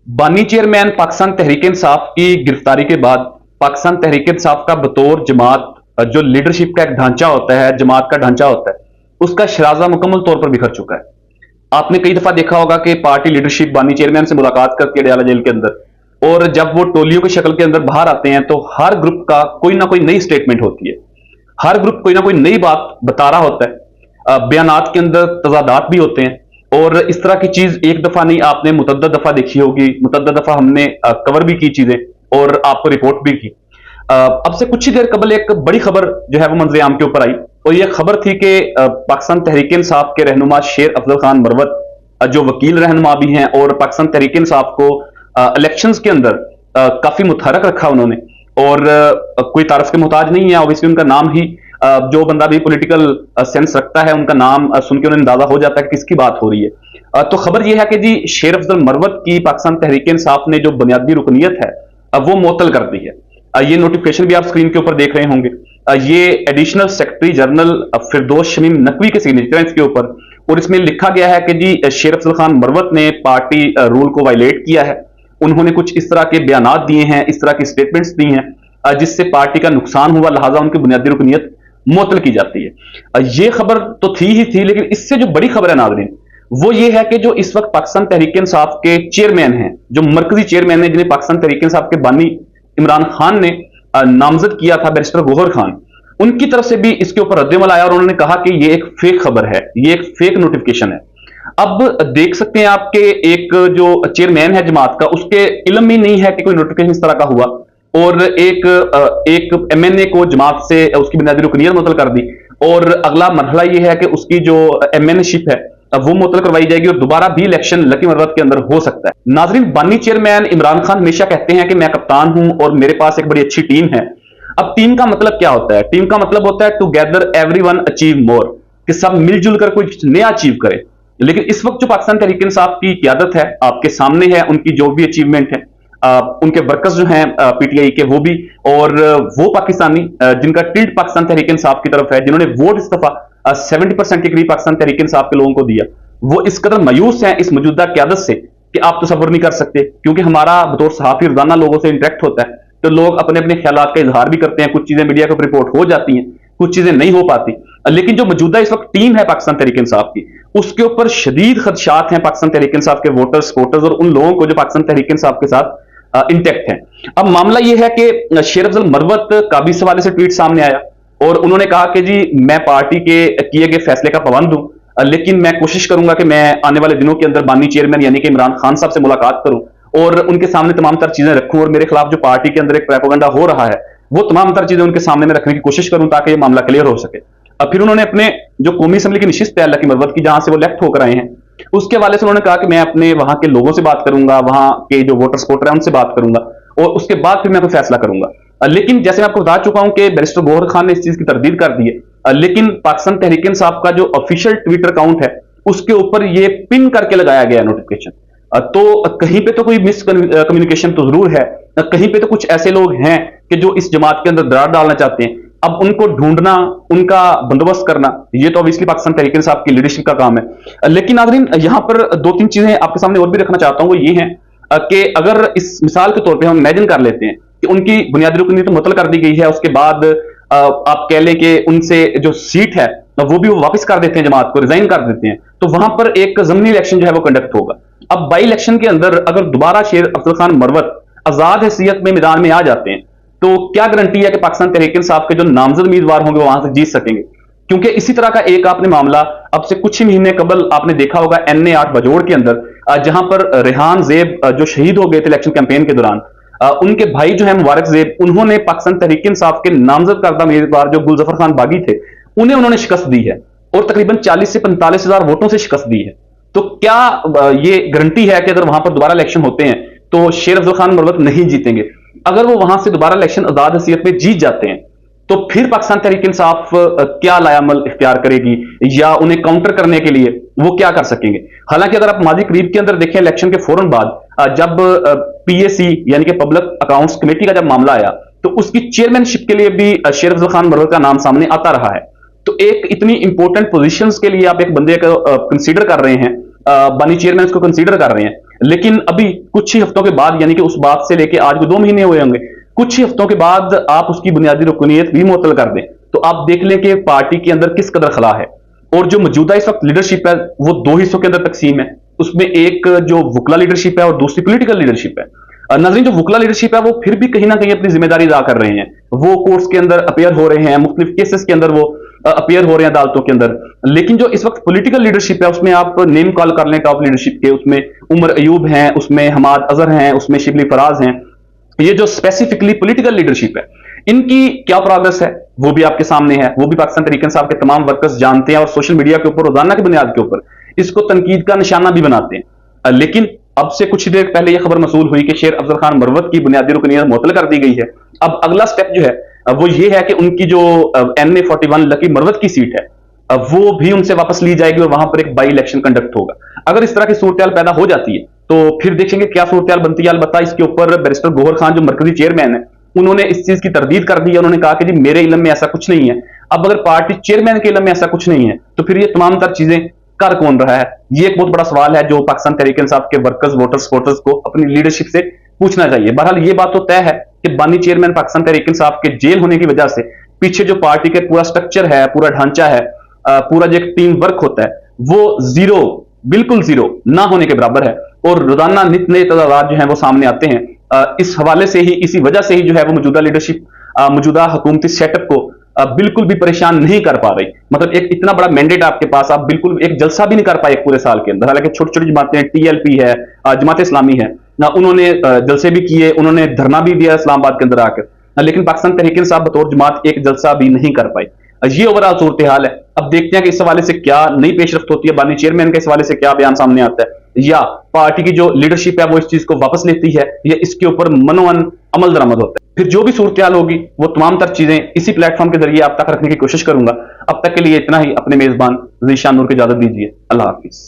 बानी चेयरमैन पाकिस्तान तहरीक इंसाफ की गिरफ्तारी के बाद पाकिस्तान तहरीक इंसाफ का बतौर जमात जो लीडरशिप का एक ढांचा होता है, जमात का ढांचा होता है, उसका शराजा मुकम्मल तौर पर बिखर चुका है। आपने कई दफा देखा होगा कि पार्टी लीडरशिप बानी चेयरमैन से मुलाकात करती है अडयाला जेल के अंदर, और जब वो टोलियों की शक्ल के अंदर बाहर आते हैं तो हर ग्रुप का कोई ना कोई नई स्टेटमेंट होती है। हर ग्रुप कोई ना कोई नई बात बता रहा होता है। बयानात के अंदर तजादात भी होते हैं, और इस तरह की चीज एक दफा नहीं, आपने मुतद्दद दफा देखी होगी, मुतद्दद दफा हमने कवर भी की चीजें और आपको रिपोर्ट भी की। अब से कुछ ही देर कबल एक बड़ी खबर जो है वो मंजर आम के ऊपर आई, और यह खबर थी कि पाकिस्तान तहरीक इंसाफ के रहनुमा शेर अफजल खान मरवत, जो वकील रहनुमा भी हैं और पाकिस्तान तहरीक इंसाफ को इलेक्शंस के अंदर काफी मुतहरक रखा उन्होंने, और कोई तारफ के मोहताज नहीं है। ऑब्वियसली उनका नाम ही जो बंदा भी पॉलिटिकल सेंस रखता है, उनका नाम सुन के उन्हें अंदाजा हो जाता है कि किसकी बात हो रही है। तो खबर यह है कि जी शेर अफजल मरवत की पाकिस्तान तहरीक इंसाफ ने जो बुनियादी रुकनीत है वो मुअत्तल कर दी है। ये नोटिफिकेशन भी आप स्क्रीन के ऊपर देख रहे होंगे। ये एडिशनल सेक्रेटरी जनरल फिरदौस शमीम नकवी के सिग्नेचर है इसके ऊपर, और इसमें लिखा गया है कि जी शेर अफजल खान मरवत ने पार्टी रूल को वायलेट किया है। उन्होंने कुछ इस तरह के बयानात दिए हैं, इस तरह की स्टेटमेंट्स दी हैं जिससे पार्टी का नुकसान हुआ, लिहाजा उनकी बुनियादी रुकनीत मुअत्तल की जाती है। ये खबर तो थी ही थी, लेकिन इससे जो बड़ी खबर है नाज़रीन, वो ये है कि जो इस वक्त पाकिस्तान तहरीक इंसाफ के चेयरमैन हैं, जो मरकजी चेयरमैन हैं, जिन्हें पाकिस्तान तहरीक इंसाफ के बानी इमरान खान ने नामजद किया था, बैरिस्टर गौहर खान, उनकी तरफ से भी इसके ऊपर रद्दमल आया और उन्होंने कहा कि ये एक फेक खबर है, ये एक फेक नोटिफिकेशन है। अब देख सकते हैं आपके एक जो चेयरमैन है जमात का, उसके इल्म ही नहीं है कि कोई नोटिफिकेशन इस तरह का हुआ, और एक एमएनए को जमात से उसकी बुनियादी रुकनीत मुअत्तल कर दी, और अगला मरहला ये है कि उसकी जो एमएनए शिप है वो मुअत्तल करवाई जाएगी, और दोबारा भी इलेक्शन लकी मरवत के अंदर हो सकता है। नाजरीन, बानी चेयरमैन इमरान खान हमेशा कहते हैं कि मैं कप्तान हूं और मेरे पास एक बड़ी अच्छी टीम है। अब टीम का मतलब क्या होता है? टीम का मतलब होता है टुगेदर एवरीवन अचीव मोर, कि सब मिलजुल कर कुछ नया अचीव करे। लेकिन इस वक्त जो पाकिस्तान तहरीक इंसाफ की क्यादत है आपके सामने है, उनकी जो भी अचीवमेंट है, उनके वर्कर्स जो हैं पीटीआई के वो भी, और वो पाकिस्तानी जिनका टिल्ट पाकिस्तान तहरीक इंसाफ की तरफ है, जिन्होंने वोट इस दफा 70% के करीब पाकिस्तान तहरीक इंसाफ के लोगों को दिया, वो इस कदर मायूस हैं इस मौजूदा क्यादत से कि आप तसव्वुर नहीं कर सकते। क्योंकि हमारा बतौर सहाफी रोजाना लोगों से इंटरेक्ट होता है, तो लोग अपने अपने ख्यालात का इजहार भी करते हैं, कुछ चीजें मीडिया के ऊपर रिपोर्ट हो जाती हैं, कुछ चीजें नहीं हो पाती। लेकिन जो मौजूदा इस वक्त टीम है पाकिस्तान तहरीक इंसाफ की, उसके ऊपर शदीद खदशात हैं पाकिस्तान तहरीक इंसाफ के वोटर्स, सपोर्टर्स और उन लोगों को जो पाकिस्तान तहरीक इंसाफ के साथ इंटेक्ट हैं। अब मामला यह है कि शेर अफजल मरवत का भी इस हवाले से ट्वीट सामने आया, और उन्होंने कहा कि जी मैं पार्टी के किए गए फैसले का पाबंद हूं, लेकिन मैं कोशिश करूंगा कि मैं आने वाले दिनों के अंदर बानी चेयरमैन यानी कि इमरान खान साहब से मुलाकात करूं और उनके सामने तमाम तर चीजें रखूं, और मेरे खिलाफ जो पार्टी के अंदर एक प्रोपेगेंडा हो रहा है वो तमाम तर चीजें उनके सामने में रखने की कोशिश करूं ताकि ये मामला क्लियर हो सके। अब फिर उन्होंने अपने जो कौमी असम्बली की नशिस्त है लकी मरवत की, जहां से वो लेफ्ट होकर आए हैं, उसके हवाले से उन्होंने कहा कि मैं अपने वहां के लोगों से बात करूंगा, वहां के जो वोटर सपोर्टर है उनसे बात करूंगा, और उसके बाद फिर मैं कोई फैसला करूंगा। लेकिन जैसे मैं आपको बता चुका हूं कि बैरिस्टर गौहर खान ने इस चीज की तरदीद कर दी है, लेकिन पाकिस्तान तहरीक इंसाफ का जो ऑफिशियल ट्विटर अकाउंट है उसके ऊपर ये पिन करके लगाया गया नोटिफिकेशन। तो कहीं पे तो कोई मिस कम्युनिकेशन तो जरूर है, कहीं पे तो कुछ ऐसे लोग हैं कि जो इस जमात के अंदर दरार डालना चाहते हैं। अब उनको ढूंढना, उनका बंदोबस्त करना, ये तो ऑब्वियसली पाकिस्तान तहरीक इंसाफ की लीडरशिप का काम है। लेकिन नाज़रीन, यहां पर दो तीन चीजें आपके सामने और भी रखना चाहता हूं, वो ये है कि अगर इस मिसाल के तौर पे हम इमेजिन कर लेते हैं कि उनकी बुनियादी रुकनीत तो मुअत्तल कर दी गई है, उसके बाद आप कह लें कि उनसे जो सीट है वो भी वो वापस कर देते हैं, जमात को रिजाइन कर देते हैं, तो वहां पर एक जमीनी इलेक्शन जो है वो कंडक्ट होगा। अब बाई इलेक्शन के अंदर अगर दोबारा शेर अफजल खान मरवत आजाद हैसियत में मैदान में आ जाते हैं, तो क्या गारंटी है कि पाकिस्तान तहरीक इंसाफ के जो नामजद उम्मीदवार होंगे वो वहां से जीत सकेंगे? क्योंकि इसी तरह का एक आपने मामला अब से कुछ ही महीने कबल आपने देखा होगा NA 8 बजोड़ के अंदर, जहां पर रेहान जेब जो शहीद हो गए थे इलेक्शन कैंपेन के दौरान, उनके भाई जो है मुबारक जेब, उन्होंने पाकिस्तान तहरीक इंसाफ के नामजद करदा उम्मीदवार जो गुलजफर खान बागी थे उन्होंने शिकस्त दी है, और तकरीबन 40 से 45 हजार वोटों से शिकस्त दी है। तो क्या ये गारंटी है कि अगर वहां पर दोबारा इलेक्शन होते हैं तो शेर अफजल खान मरवत नहीं जीतेंगे? अगर वो वहां से दोबारा इलेक्शन आजाद हैसियत में जीत जाते हैं तो फिर पाकिस्तान तहरीक इंसाफ क्या लायामल इख्तियार करेगी, या उन्हें काउंटर करने के लिए वो क्या कर सकेंगे? हालांकि अगर आप माजी करीब के अंदर देखें, इलेक्शन के फौरन बाद जब PAC यानी कि पब्लिक अकाउंट्स कमेटी का जब मामला आया, तो उसकी चेयरमैनशिप के लिए भी शेर अफजल खान मरवत का नाम सामने आता रहा है। तो एक इतनी इंपॉर्टेंट पोजीशंस के लिए आप एक बंदे को कंसीडर कर रहे हैं, बानी चेयरमैन को कंसीडर कर रहे हैं, लेकिन अभी कुछ ही हफ्तों के बाद, यानी कि उस बात से लेके आज को 2 महीने हुए होंगे, कुछ ही हफ्तों के बाद आप उसकी बुनियादी रुकनीत भी मुअत्तल कर दें तो आप देख लें कि पार्टी के अंदर किस कदर खला है। और जो मौजूदा इस वक्त लीडरशिप है वो 2 हिस्सों के अंदर तकसीम है। उसमें एक जो वुकला लीडरशिप है और दूसरी पॉलिटिकल लीडरशिप है। नाज़रीन, जो वुकला लीडरशिप है वो फिर भी कहीं ना कहीं अपनी जिम्मेदारी अदा कर रहे हैं। वो कोर्ट्स के अंदर अपेयर हो रहे हैं, मुख्तलिफ केसेस के अंदर वो अपेयर हो रहे हैं अदालतों के अंदर। लेकिन जो इस वक्त पॉलिटिकल लीडरशिप है उसमें आप नेम कॉल कर लें टॉप लीडरशिप के, उसमें उमर अयूब हैं, उसमें हमाद अजहर हैं, उसमें शिबली फराज हैं। ये जो स्पेसिफिकली पॉलिटिकल लीडरशिप है इनकी क्या प्रोग्रेस है वो भी आपके सामने है। वो भी पाकिस्तान तहरीक इंसाफ के तमाम वर्कर्स जानते हैं और सोशल मीडिया के ऊपर रोजाना की बुनियाद के ऊपर इसको तनकीद का निशाना भी बनाते हैं। लेकिन अब से कुछ देर पहले यह खबर मसूल हुई कि शेर अफजल खान मरवत की बुनियादी रुकनीत मुअत्तल कर दी गई है। अब अगला स्टेप जो है वो ये है कि उनकी जो NA41 लकी मरवत की सीट है वो भी उनसे वापस ली जाएगी और वहां पर एक बाई इलेक्शन कंडक्ट होगा। अगर इस तरह की सूरत पैदा हो जाती है तो फिर देखेंगे क्या सूरत बनती है। अलबत्ता इसके ऊपर बैरिस्टर गौहर खान जो मरकजी चेयरमैन है उन्होंने इस चीज की तरदीद कर दी है। उन्होंने कहा कि जी मेरे इल्म में ऐसा कुछ नहीं है। अब अगर पार्टी चेयरमैन के इल्म में ऐसा कुछ नहीं है तो फिर ये तमाम तर चीजें कर कौन रहा है, ये एक बहुत बड़ा सवाल है जो पाकिस्तान तहरीक इंसाफ के वर्कर्स, वोटर्स, सपोर्टर्स को अपनी लीडरशिप से पूछना चाहिए। बहरहाल ये बात तो तय है कि बानी चेयरमैन पाकिस्तान तहरीक इंसाफ के जेल होने की वजह से पीछे जो पार्टी के पूरा स्ट्रक्चर है, पूरा ढांचा है, पूरा जो टीम वर्क होता है वो जीरो, बिल्कुल जीरो ना होने के बराबर है। और रोजाना नित नए तदाद जो है वो सामने आते हैं। इस हवाले से ही, इसी वजह से ही जो है वो मौजूदा लीडरशिप मौजूदा हुकूमती सेटअप को बिल्कुल भी परेशान नहीं कर पा रही। मतलब एक इतना बड़ा मैंडेट आपके पास, आप बिल्कुल एक जलसा भी नहीं कर पाए पूरे साल के अंदर। हालांकि छोटी छोटी जमातें, TLP है, जमात इस्लामी है, उन्होंने जलसे भी किए, उन्होंने धरना भी दिया इस्लामाबाद के अंदर आकर, लेकिन पाकिस्तान तहरीक इंसाफ बतौर जमात एक जलसा भी नहीं कर पाई। ये ओवरऑल सूरत हाल है। अब देखते हैं कि इस हवाले से क्या नई पेशरफ्त होती है, बानी चेयरमैन के इस हवाले से क्या बयान सामने आता है, या पार्टी की जो लीडरशिप है वो इस चीज को वापस लेती है, या इसके ऊपर मनोअन अमल दरामद होता है। फिर जो भी सूरत हाल होगी वो तमाम तर चीजें इसी प्लेटफॉर्म के जरिए आप तक रखने की कोशिश करूंगा। अब तक के लिए इतना ही। अपने मेजबान ज़ीशान नूर को इजाजत दीजिए। अल्लाह हाफिज।